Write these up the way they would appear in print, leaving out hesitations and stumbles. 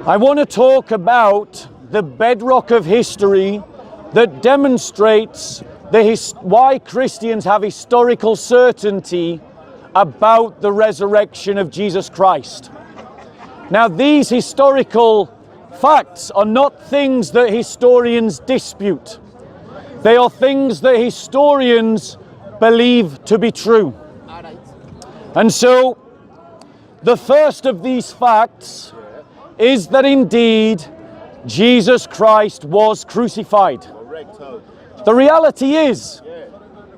I want to talk about the bedrock of history that demonstrates why Christians have historical certainty about the resurrection of Jesus Christ. Now, these historical facts are not things that historians dispute. They are things that historians believe to be true. And so, the first of these facts is that indeed Jesus Christ was crucified. The reality is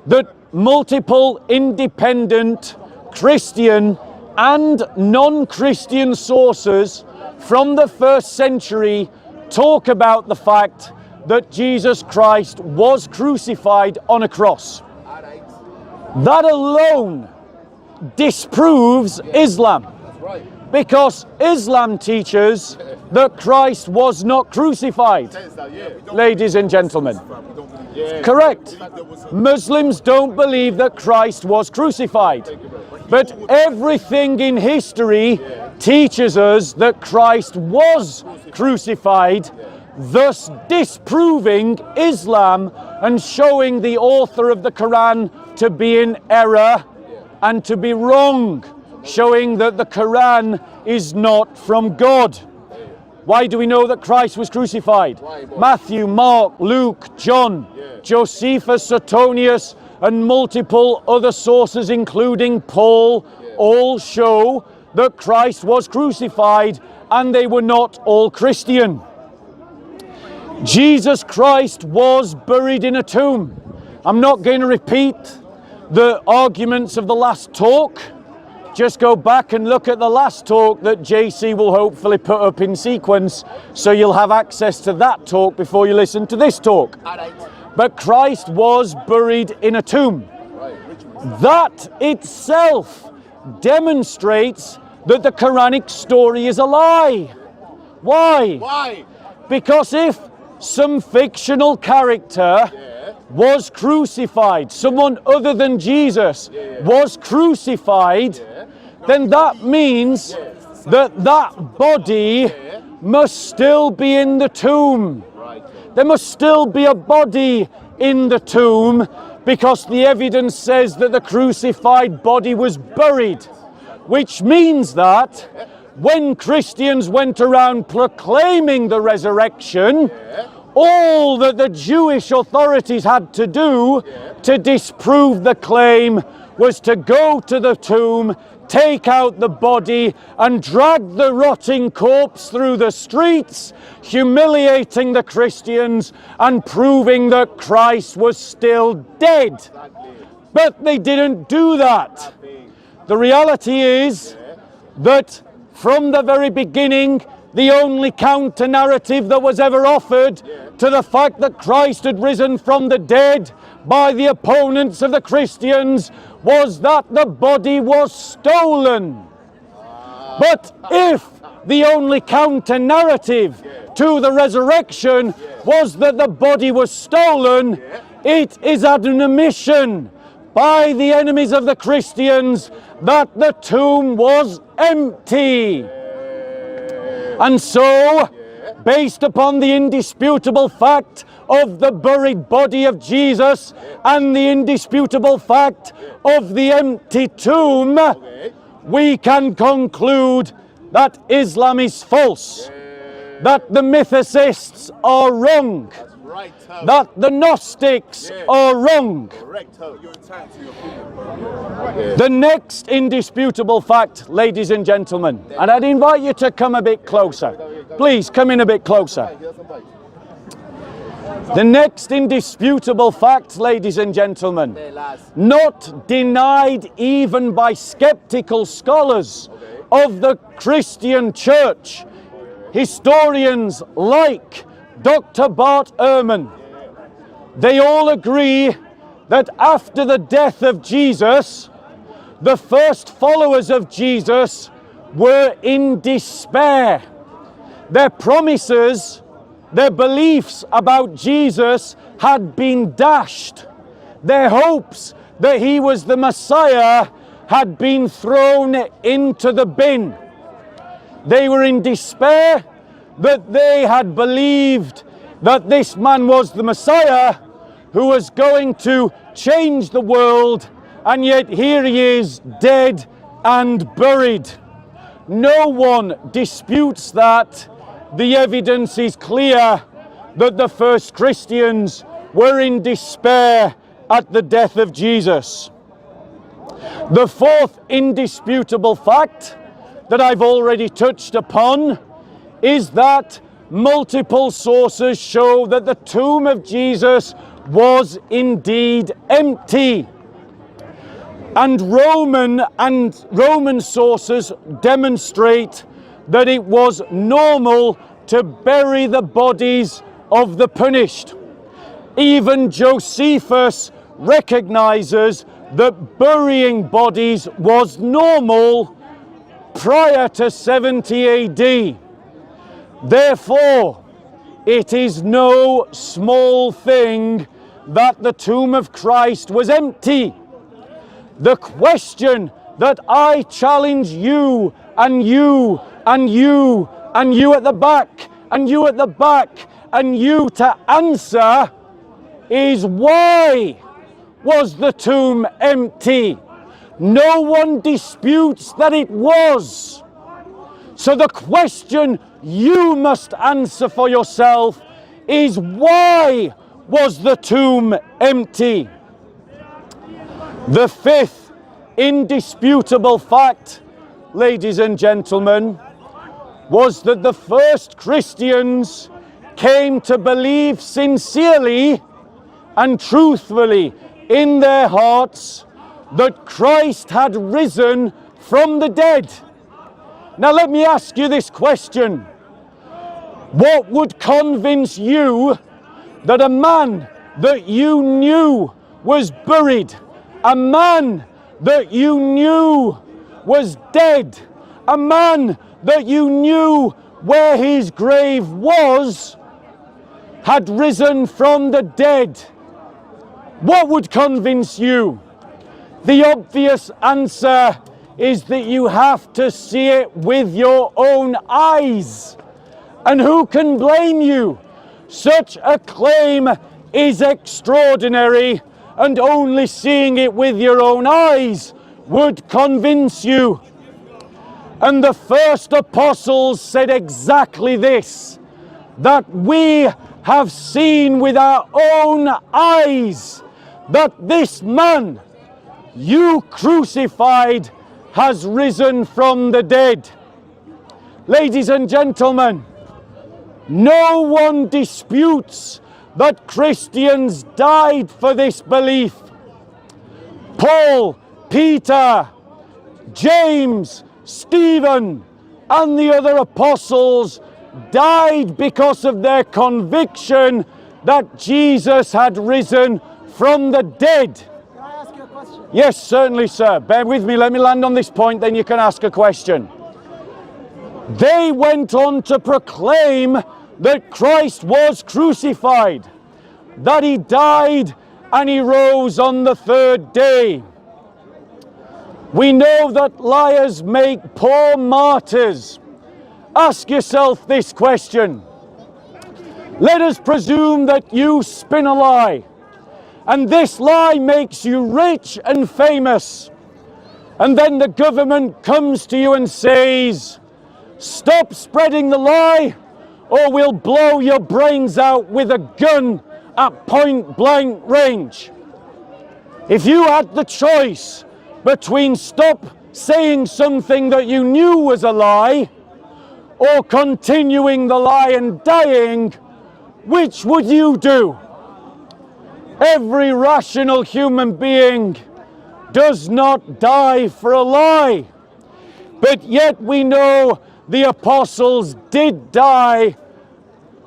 that multiple independent Christian and non-Christian sources from the first century talk about the fact that Jesus Christ was crucified on a cross. That alone disproves Islam, because Islam teaches that Christ was not crucified. Ladies and gentlemen, correct. Muslims don't believe that Christ was crucified, but everything in history teaches us that Christ was crucified, thus disproving Islam and showing the author of the Quran to be in error and to be wrong, showing that the Quran is not from God. Why do we know that Christ was crucified? Matthew, Mark, Luke, John, Josephus, Suetonius, and multiple other sources, including Paul, all show that Christ was crucified, and they were not all Christian. Jesus Christ was buried in a tomb. I'm not going to repeat the arguments of the last talk. Just go back and look at the last talk that JC will hopefully put up in sequence, so you'll have access to that talk before you listen to this talk. But Christ was buried in a tomb. That itself demonstrates that the Quranic story is a lie. Why? Because if some fictional character was crucified, someone other than Jesus was crucified, then that means that that body must still be in the tomb. There must still be a body in the tomb, because the evidence says that the crucified body was buried, which means that when Christians went around proclaiming the resurrection, all that the Jewish authorities had to do to disprove the claim was to go to the tomb, take out the body, and drag the rotting corpse through the streets, humiliating the Christians and proving that Christ was still dead. But they didn't do that. The reality is that from the very beginning, the only counter-narrative that was ever offered to the fact that Christ had risen from the dead by the opponents of the Christians was that the body was stolen. But if the only counter-narrative to the resurrection was that the body was stolen, it is an admission by the enemies of the Christians that the tomb was empty. And so, based upon the indisputable fact of the buried body of Jesus and the indisputable fact of the empty tomb, we can conclude that Islam is false, that the mythicists are wrong, that the Gnostics are wrong. The next indisputable fact, ladies and gentlemen, and I'd invite you to come a bit closer. Please come in a bit closer. The next indisputable fact, ladies and gentlemen, not denied even by skeptical scholars of the Christian church, historians like Dr. Bart Ehrman, they all agree that after the death of Jesus, the first followers of Jesus were in despair. Their promises, their beliefs about Jesus had been dashed. Their hopes that he was the Messiah had been thrown into the bin. They were in despair, that they had believed that this man was the Messiah who was going to change the world, and yet here he is, dead and buried. No one disputes that. The evidence is clear that the first Christians were in despair at the death of Jesus. The fourth indisputable fact that I've already touched upon is that multiple sources show that the tomb of Jesus was indeed empty. And Roman sources demonstrate that it was normal to bury the bodies of the punished. Even Josephus recognizes that burying bodies was normal prior to 70 AD. Therefore, it is no small thing that the tomb of Christ was empty. The question that I challenge you and you and you and you at the back and you at the back and you to answer is, why was the tomb empty? No one disputes that it was. So the question you must answer for yourself is, why was the tomb empty? The fifth indisputable fact, ladies and gentlemen, was that the first Christians came to believe sincerely and truthfully in their hearts that Christ had risen from the dead. Now let me ask you this question. What would convince you that a man that you knew was buried, a man that you knew was dead, a man that you knew where his grave was, had risen from the dead? What would convince you? The obvious answer is that you have to see it with your own eyes. And who can blame you? Such a claim is extraordinary, and only seeing it with your own eyes would convince you. And the first apostles said exactly this, that we have seen with our own eyes that this man you crucified has risen from the dead. Ladies and gentlemen, no one disputes that Christians died for this belief. Paul, Peter, James, Stephen, and the other apostles died because of their conviction that Jesus had risen from the dead. Can I ask you a question? Yes, certainly, sir. Bear with me. Let me land on this point, then you can ask a question. They went on to proclaim that Christ was crucified, that he died and he rose on the third day. We know that liars make poor martyrs. Ask yourself this question. Let us presume that you spin a lie, and this lie makes you rich and famous. And then the government comes to you and says, stop spreading the lie, or we'll blow your brains out with a gun at point blank range. If you had the choice between stop saying something that you knew was a lie, or continuing the lie and dying, which would you do? Every rational human being does not die for a lie. But yet we know the apostles did die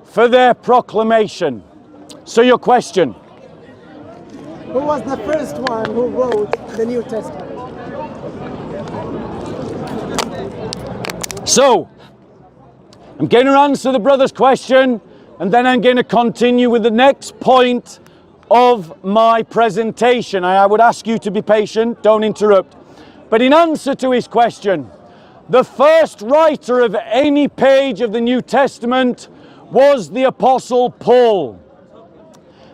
for their proclamation. So your question. Who was the first one who wrote the New Testament? So, I'm going to answer the brother's question, and then I'm going to continue with the next point of my presentation. I would ask you to be patient, don't interrupt. But in answer to his question, The first writer of any page of the New Testament was the Apostle Paul.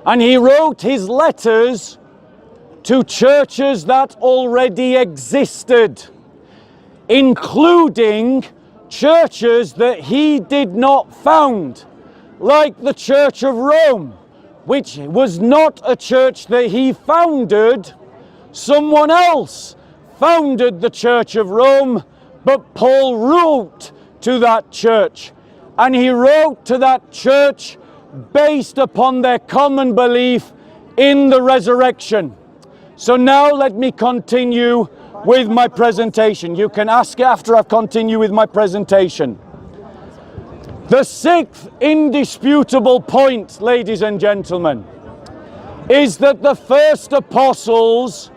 And he wrote his letters to churches that already existed, including churches that he did not found, like the Church of Rome, which was not a church that he founded. Someone else founded the Church of Rome, but Paul wrote to that church. And he wrote to that church based upon their common belief in the resurrection. So now let me continue with my presentation. You can ask after I've continued with my presentation. The sixth indisputable point, ladies and gentlemen, is that the first apostles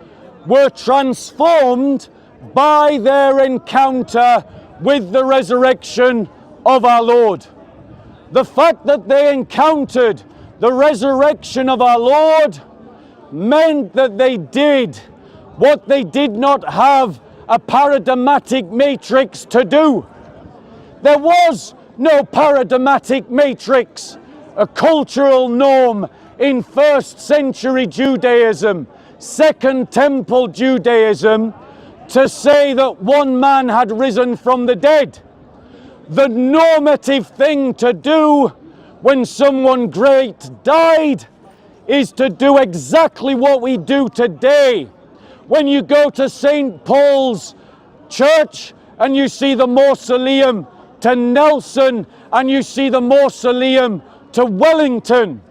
were transformed by their encounter with the resurrection of our Lord. The fact that they encountered the resurrection of our Lord meant that they did what they did not have a paradigmatic matrix to do. There was no paradigmatic matrix, a cultural norm in first century Judaism, Second Temple Judaism, to say that one man had risen from the dead. The normative thing to do when someone great died is to do exactly what we do today. When you go to St. Paul's Church and you see the mausoleum to Nelson and you see the mausoleum to Wellington,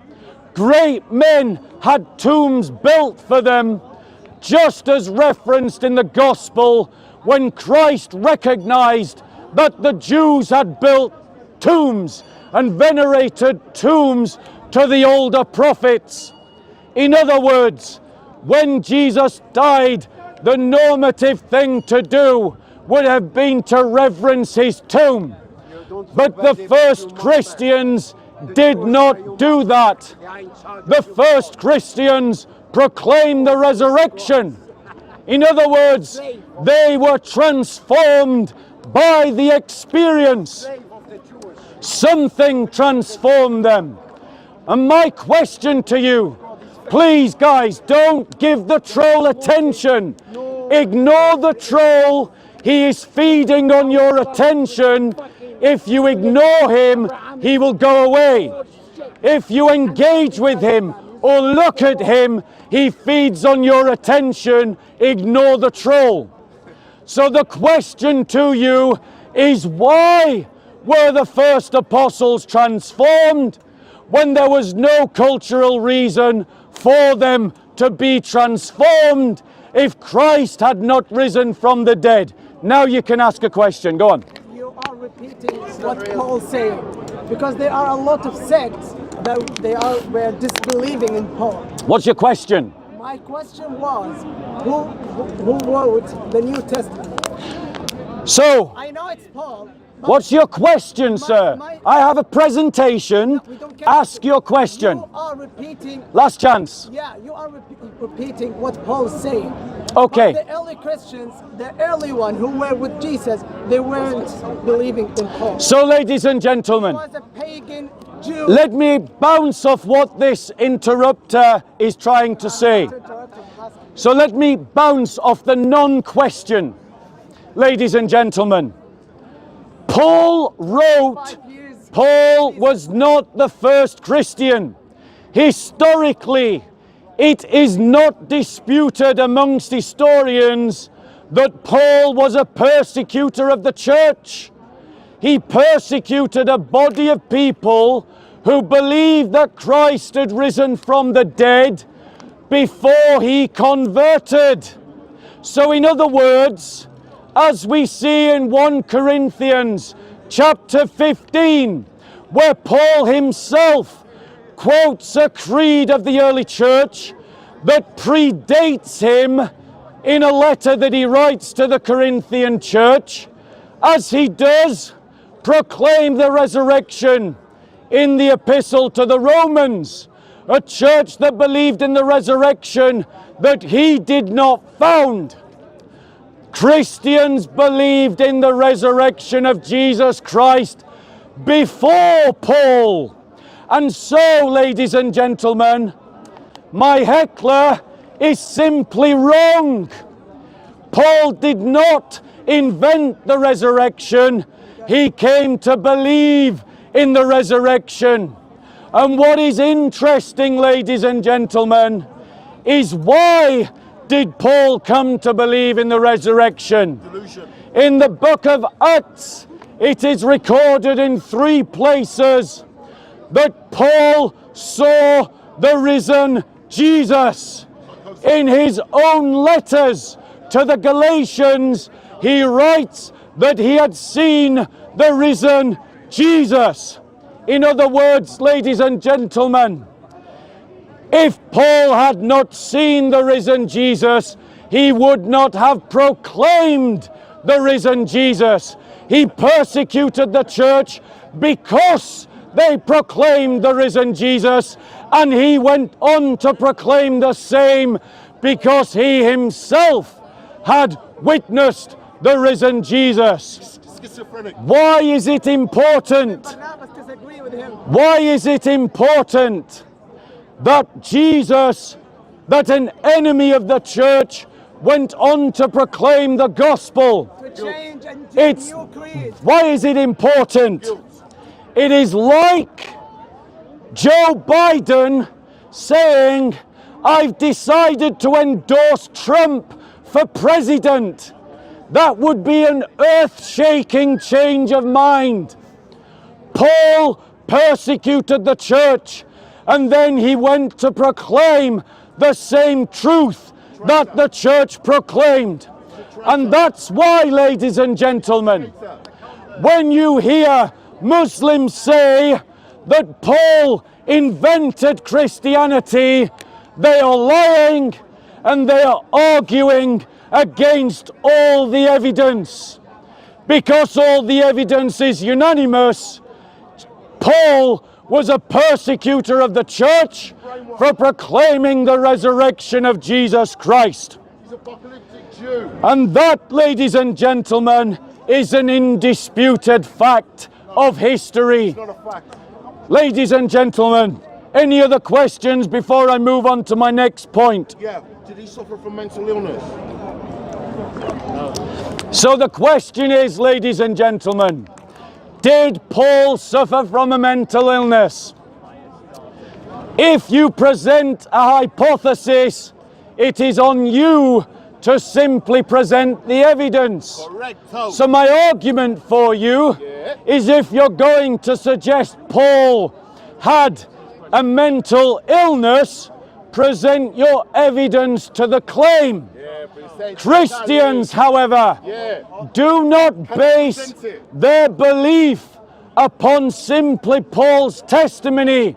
great men had tombs built for them, just as referenced in the Gospel when Christ recognized that the Jews had built tombs and venerated tombs to the older prophets. In other words, when Jesus died, the normative thing to do would have been to reverence his tomb. But the first Christians did not do that. The first Christians proclaimed the resurrection. In other words, they were transformed by the experience. Something transformed them. And my question to you, please guys, don't give the troll attention. Ignore the troll. He is feeding on your attention. If you ignore him, he will go away. If you engage with him or look at him, he feeds on your attention. Ignore the troll. So the question to you is, why were the first apostles transformed when there was no cultural reason for them to be transformed if Christ had not risen from the dead? Now you can ask a question. Go on. You are repeating what Paul said, because there are a lot of sects that were disbelieving in Paul. What's your question? My question was, who wrote the New Testament? So, I know it's Paul. But what's your question, sir? I have a presentation. Ask your question. You are repeating. Last chance. Yeah, you are repeating what Paul's saying. Okay. But the early Christians, the early one who were with Jesus, they weren't believing in Paul. So, ladies and gentlemen, He was a pagan Jew. let me bounce off what this interrupter is trying to say. So let me bounce off the non-question. Ladies and gentlemen, Paul wrote, Paul was not the first Christian. Historically, it is not disputed amongst historians that Paul was a persecutor of the church. He persecuted a body of people who believed that Christ had risen from the dead before he converted. So in other words, as we see in 1 Corinthians chapter 15, where Paul himself quotes a creed of the early church that predates him in a letter that he writes to the Corinthian church, as he does proclaim the resurrection in the epistle to the Romans, a church that believed in the resurrection that he did not found. Christians believed in the resurrection of Jesus Christ before Paul. And so, ladies and gentlemen, my heckler is simply wrong. Paul did not invent the resurrection. He came to believe in the resurrection. And what is interesting, ladies and gentlemen, is why did Paul come to believe in the resurrection? Delusion. In the book of Acts, it is recorded in 3 places that Paul saw the risen Jesus. In his own letters to the Galatians, he writes that he had seen the risen Jesus. In other words, ladies and gentlemen, if Paul had not seen the risen Jesus, he would not have proclaimed the risen Jesus. He persecuted the church because they proclaimed the risen Jesus, and he went on to proclaim the same because he himself had witnessed the risen Jesus. Schizophrenic. Why is it important? Barnabas disagree with him. Why is it important that Jesus, that an enemy of the church, went on to proclaim the gospel? To change and It's- new creed. Why is it important? It is like Joe Biden saying, I've decided to endorse Trump for president. That would be an earth-shaking change of mind. Paul persecuted the church, and then he went to proclaim the same truth that the church proclaimed. And that's why, ladies and gentlemen, when you hear Muslims say that Paul invented Christianity, they are lying and they are arguing against all the evidence. Because all the evidence is unanimous, Paul was a persecutor of the church for proclaiming the resurrection of Jesus Christ. He's an apocalyptic Jew. And that, ladies and gentlemen, is an indisputed fact of history. Not a fact. Ladies and gentlemen, any other questions before I move on to my next point? Yeah. Did he suffer from mental illness? So the question is, ladies and gentlemen, did Paul suffer from a mental illness? If you present a hypothesis, it is on you to simply present the evidence. Correct. So my argument for you is, if you're going to suggest Paul had a mental illness, present your evidence to the claim. Christians, however, do not base their belief upon simply Paul's testimony.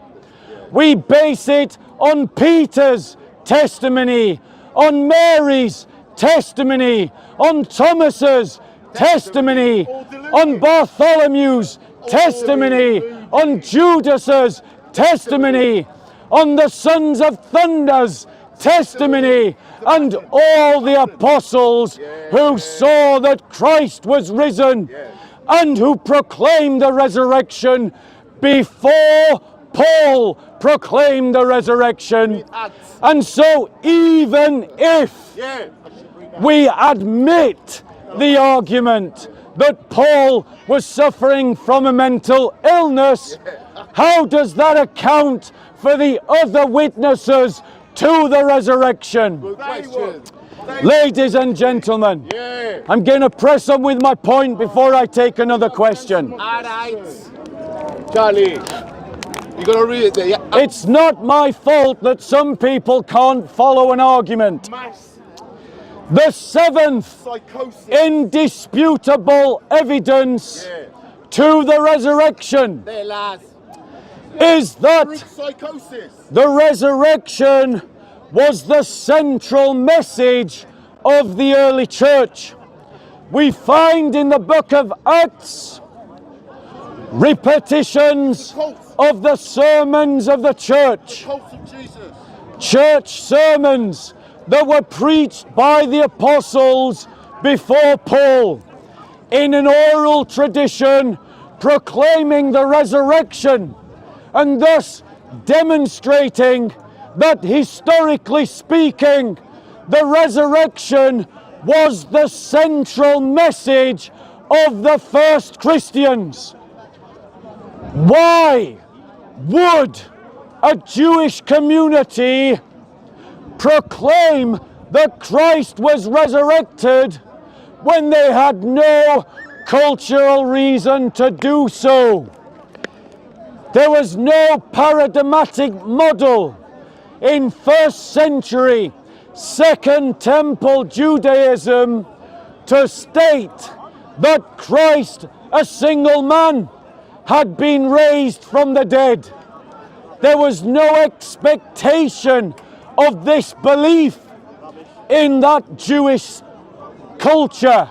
We base it on Peter's testimony, on Mary's testimony, on Thomas's testimony, on Bartholomew's testimony, on Judas's testimony, on the sons of Thunder's testimony, and all the apostles who saw that Christ was risen and who proclaimed the resurrection before Paul proclaimed the resurrection. And so even if we admit the argument that Paul was suffering from a mental illness, how does that account for the other witnesses to the resurrection? Good question. Ladies and gentlemen, I'm going to press on with my point before I take another question. Alright. Charlie, you gotta read it there. Yeah. It's not my fault that some people can't follow an argument. Mass The seventh psychosis. indisputable evidence to the resurrection There, lads. is that Greek psychosis. the resurrection was the central message of the early church. We find in the book of Acts repetitions of the sermons of the church, Cult of Jesus. church sermons that were preached by the apostles before Paul in an oral tradition proclaiming the resurrection and thus demonstrating that historically speaking the resurrection was the central message of the first Christians. Why would a Jewish community proclaim that Christ was resurrected when they had no cultural reason to do so? There was no paradigmatic model in first century Second Temple Judaism to state that Christ, a single man, had been raised from the dead. There was no expectation of this belief in that Jewish culture.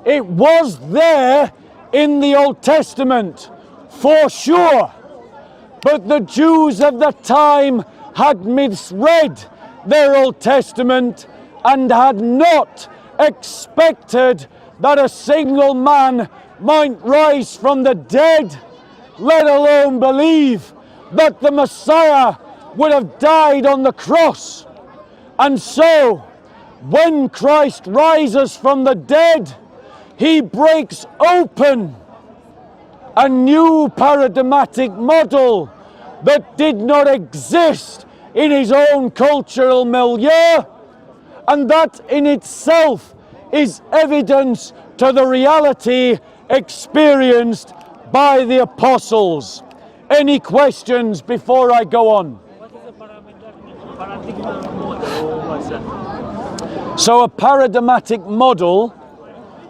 It was there in the Old Testament, for sure, but the Jews of the time had misread their Old Testament and had not expected that a single man might rise from the dead, let alone believe that the Messiah would have died on the cross. And so, when Christ rises from the dead, he breaks open a new paradigmatic model that did not exist in his own cultural milieu, and that in itself is evidence to the reality experienced by the apostles. Any questions before I go on? What is a paradigmatic model? What's that? So a paradigmatic model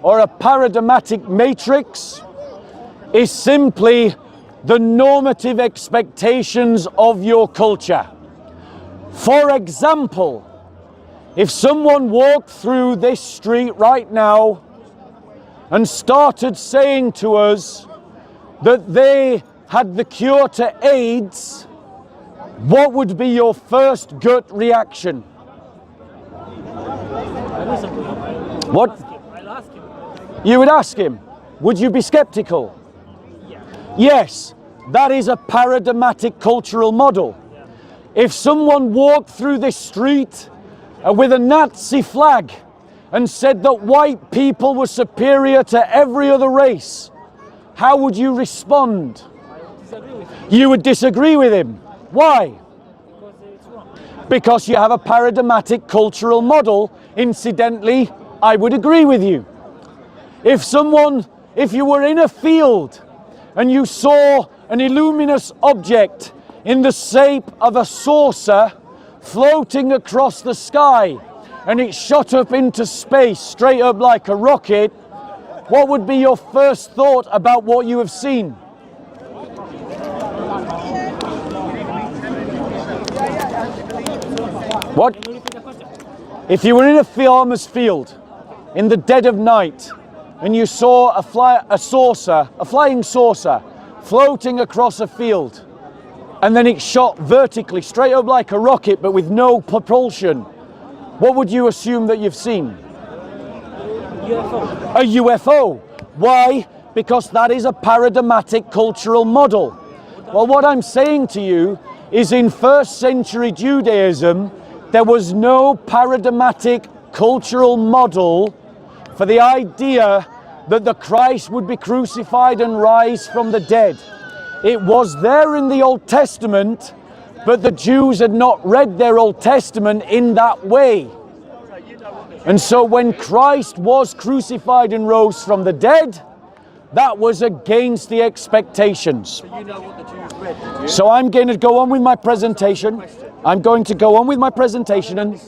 or a paradigmatic matrix is simply the normative expectations of your culture. For example, if someone walked through this street right now and started saying to us that they had the cure to AIDS, what would be your first gut reaction? What? I'll ask him. You would ask him. Would you be skeptical? Yes, that is a paradigmatic cultural model. If someone walked through this street with a Nazi flag and said that white people were superior to every other race, how would you respond? Disagree with him You would disagree with him. Why? because it's wrong. Because you have a paradigmatic cultural model. Incidentally, I would agree with you. If you were in a field and you saw an illuminous object in the shape of a saucer floating across the sky and it shot up into space straight up like a rocket, what would be your first thought about what you have seen? What? Can you repeat the question? If you were in a farmer's field in the dead of night and you saw a flying saucer floating across a field, and then it shot vertically straight up like a rocket but with no propulsion, what would you assume that you've seen? UFO. A UFO. Why? Because that is a paradigmatic cultural model. Well, what I'm saying to you is in first century Judaism, there was no paradigmatic cultural model for the idea that the Christ would be crucified and rise from the dead. It was there in the Old Testament, but the Jews had not read their Old Testament in that way. And so when Christ was crucified and rose from the dead, that was against the expectations. You know what the Jews read, did you? So I'm going to go on with my presentation. I'm going to go on with my presentation and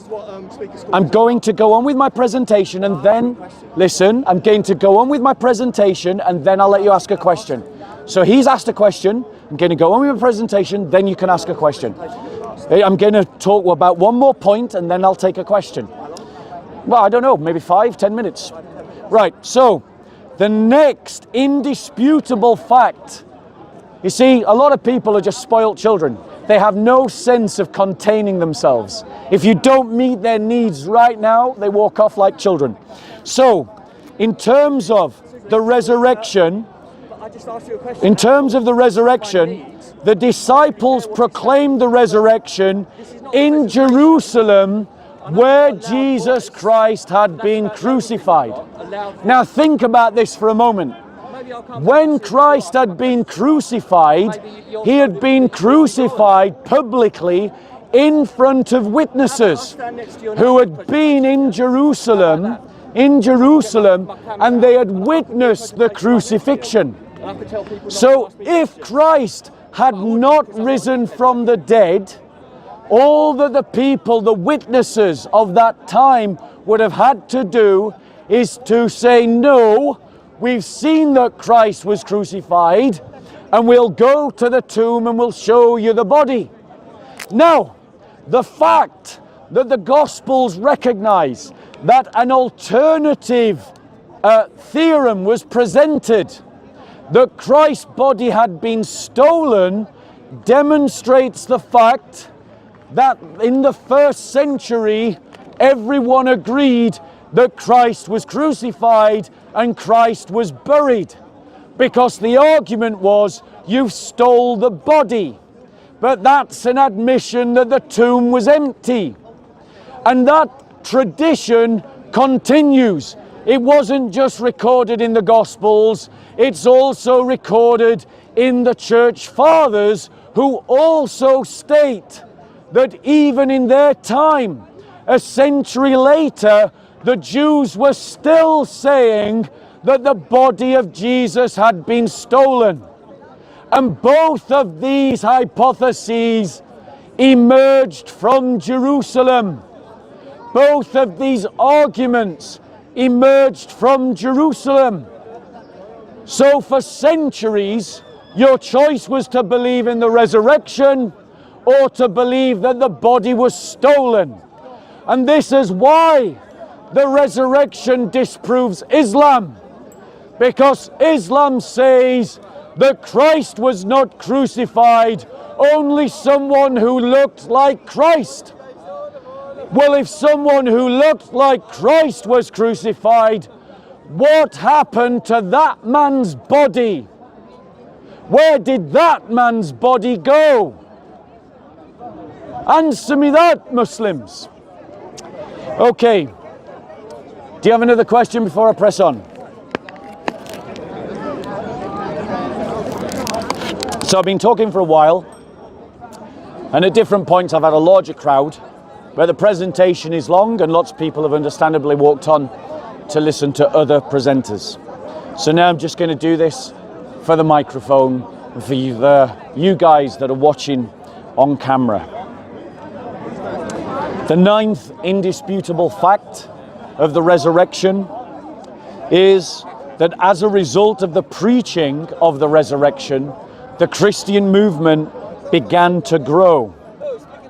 I'm going to go on with my presentation and then, listen, I'm going to go on with my presentation and then I'll let you ask a question. So he's asked a question, I'm going to go on with my presentation, then you can ask a question. I'm going to talk about one more point and then I'll take a question. Well, I don't know, maybe 5-10 minutes. Right, so the next indisputable fact. You see, a lot of people are just spoilt children. They have no sense of containing themselves. If you don't meet their needs right now, they walk off like children. So, in terms of the resurrection, I just asked you a question. in terms of the resurrection, the disciples proclaimed the resurrection in Jerusalem where Jesus Christ had been crucified. Now think about this for a moment. When Christ had been crucified, he had been crucified publicly in front of witnesses who had been in Jerusalem, and they had witnessed the crucifixion. So if Christ had not risen from the dead, all that the people, the witnesses of that time would have had to do is to say, no, we've seen that Christ was crucified, and we'll go to the tomb and we'll show you the body. Now, the fact that the Gospels recognize that an alternative theorem was presented, that Christ's body had been stolen, demonstrates the fact that in the first century, everyone agreed that Christ was crucified and Christ was buried. Because the argument was, you stole the body. But that's an admission that the tomb was empty. And that tradition continues. It wasn't just recorded in the Gospels, it's also recorded in the Church Fathers, who also state that even in their time, a century later, the Jews were still saying that the body of Jesus had been stolen. And both of these hypotheses emerged from Jerusalem. Both of these arguments emerged from Jerusalem. So for centuries, your choice was to believe in the resurrection or to believe that the body was stolen. And this is why the resurrection disproves Islam. Because Islam says that Christ was not crucified, only someone who looked like Christ. Well, if someone who looked like Christ was crucified, what happened to that man's body? Where did that man's body go? Answer me that, Muslims. Okay. Do you have another question before I press on? So I've been talking for a while, and at different points I've had a larger crowd, where the presentation is long and lots of people have understandably walked on to listen to other presenters. So now I'm just going to do this for the microphone, for you guys that are watching on camera. The ninth indisputable fact of the resurrection is that as a result of the preaching of the resurrection, the Christian movement began to grow.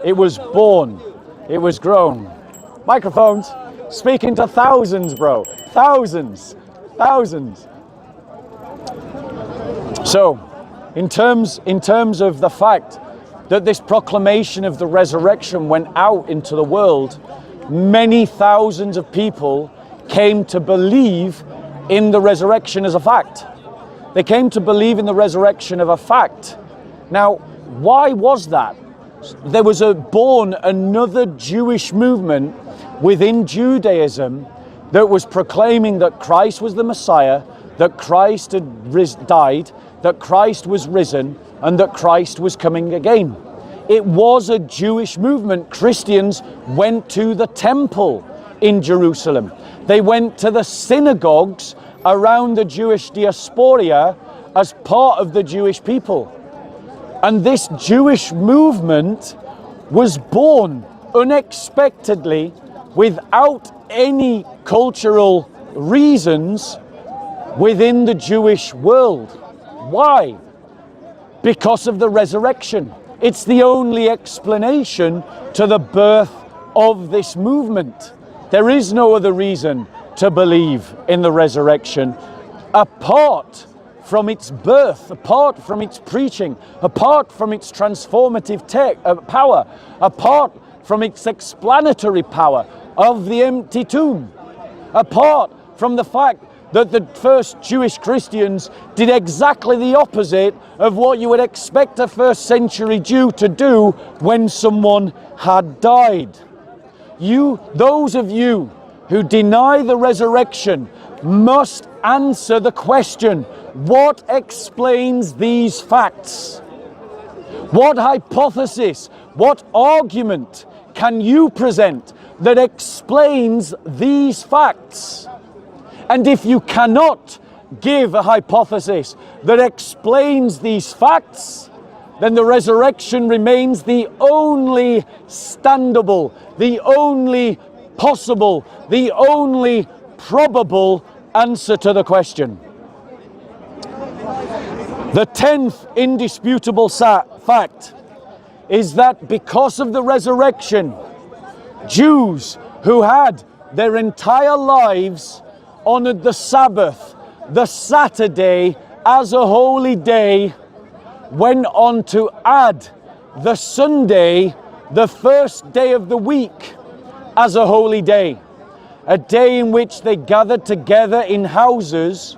It was born. It was grown. Microphones, speaking to thousands, bro. Thousands. So, in terms of the fact that this proclamation of the resurrection went out into the world, many thousands of people came to believe in the resurrection as a fact. They came to believe in the resurrection of a fact. Now, why was that? There was born another Jewish movement within Judaism that was proclaiming that Christ was the Messiah, that Christ had died, that Christ was risen, and that Christ was coming again. It was a Jewish movement. Christians went to the temple in Jerusalem. They went to the synagogues around the Jewish diaspora as part of the Jewish people. And this Jewish movement was born unexpectedly without any cultural reasons within the Jewish world. Why? Because of the resurrection. It's the only explanation to the birth of this movement. There is no other reason to believe in the resurrection apart from its birth, apart from its preaching, apart from its transformative power, apart from its explanatory power of the empty tomb, apart from the fact that the first Jewish Christians did exactly the opposite of what you would expect a first century Jew to do when someone had died. Those of you who deny the resurrection must answer the question, what explains these facts? What hypothesis, what argument can you present that explains these facts? And if you cannot give a hypothesis that explains these facts, then the resurrection remains the only standable, the only possible, the only probable answer to the question. The 10th indisputable fact is that because of the resurrection, Jews who had their entire lives honored the Sabbath, the Saturday, as a holy day, went on to add the Sunday, the first day of the week, as a holy day, a day in which they gathered together in houses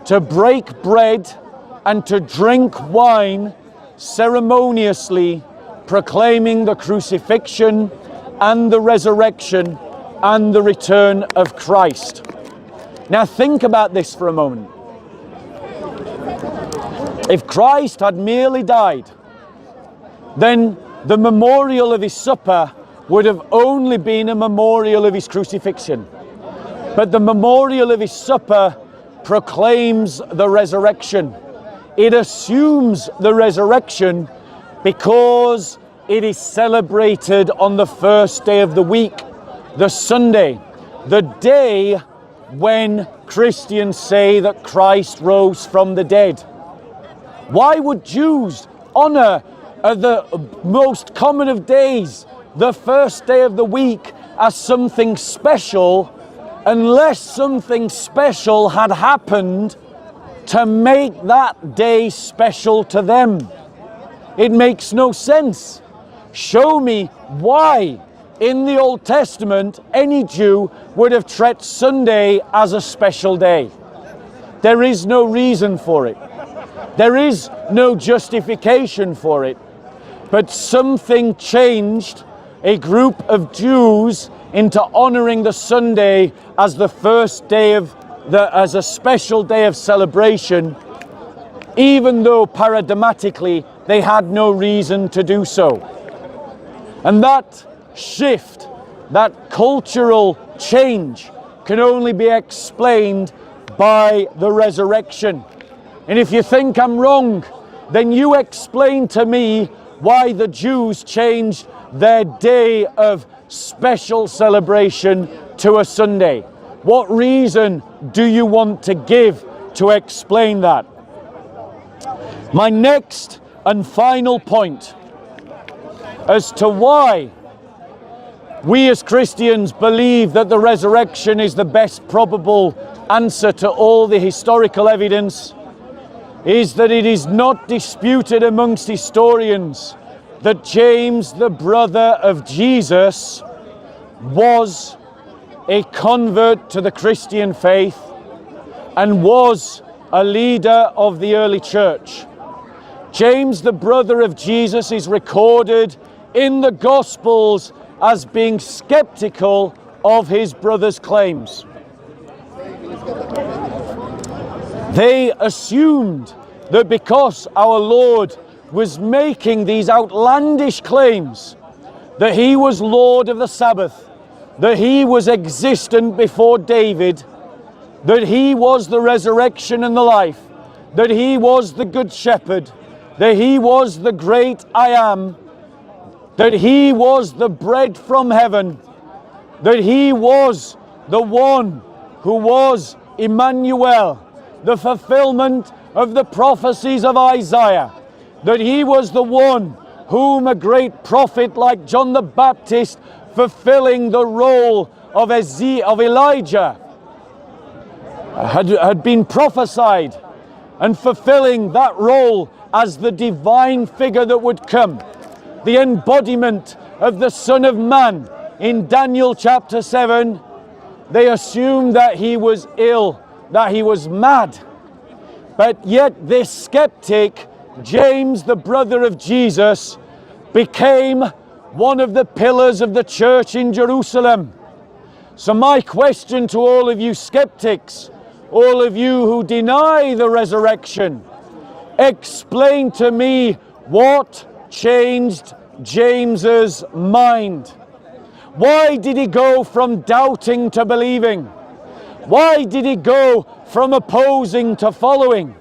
to break bread and to drink wine, ceremoniously proclaiming the crucifixion and the resurrection and the return of Christ. Now think about this for a moment. If Christ had merely died, then the memorial of his supper would have only been a memorial of his crucifixion. But the memorial of his supper proclaims the resurrection. It assumes the resurrection because it is celebrated on the first day of the week, the Sunday, the day when Christians say that Christ rose from the dead. Why would Jews honor the most common of days, the first day of the week, as something special, unless something special had happened to make that day special to them? It makes no sense. Show me why in the Old Testament any Jew would have treated Sunday as a special day. There is no reason for it. There is no justification for it. But something changed a group of Jews into honoring the Sunday as the first day as a special day of celebration, even though paradigmatically they had no reason to do so. And that shift, that cultural change, can only be explained by the resurrection. And if you think I'm wrong, then you explain to me why the Jews changed their day of special celebration to a Sunday. What reason do you want to give to explain that? My next and final point as to why we as Christians believe that the resurrection is the best probable answer to all the historical evidence is that it is not disputed amongst historians that James, the brother of Jesus, was a convert to the Christian faith and was a leader of the early church. James, the brother of Jesus, is recorded in the Gospels as being skeptical of his brother's claims. They assumed that because our Lord was making these outlandish claims, that he was Lord of the Sabbath, that he was existent before David, that he was the resurrection and the life, that he was the good shepherd, that he was the great I am, that he was the bread from heaven, that he was the one who was Emmanuel, the fulfillment of the prophecies of Isaiah, that he was the one whom a great prophet like John the Baptist, fulfilling the role of Elijah, had been prophesied, and fulfilling that role as the divine figure that would come, the embodiment of the Son of Man in Daniel chapter 7, they assumed that he was ill, that he was mad. But yet this skeptic, James, the brother of Jesus, became one of the pillars of the church in Jerusalem. So my question to all of you skeptics, all of you who deny the resurrection, explain to me what changed James's mind. Why did he go from doubting to believing? Why did he go from opposing to following?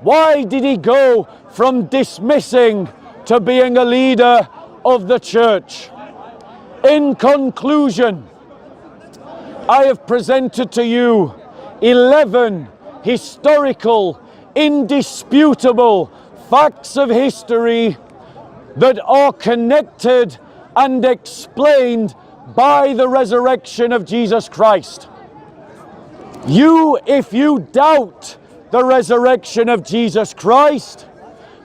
Why did he go from dismissing to being a leader of the church? In conclusion, I have presented to you 11 historical, indisputable facts of history that are connected and explained by the resurrection of Jesus Christ. You, if you doubt the resurrection of Jesus Christ,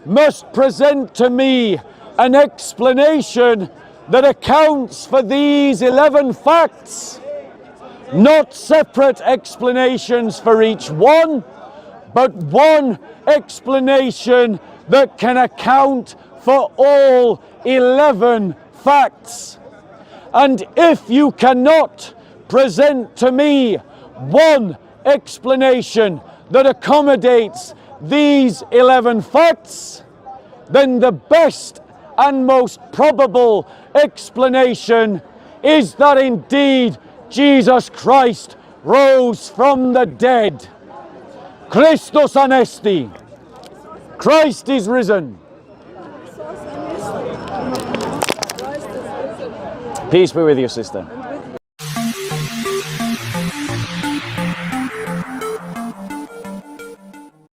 must present to me an explanation that accounts for these 11 facts. Not separate explanations for each one, but one explanation that can account for all 11 facts. And if you cannot present to me one explanation that accommodates these 11 facts, then the best and most probable explanation is that indeed Jesus Christ rose from the dead. Christos anesti. Christ is risen. Peace be with you, sister.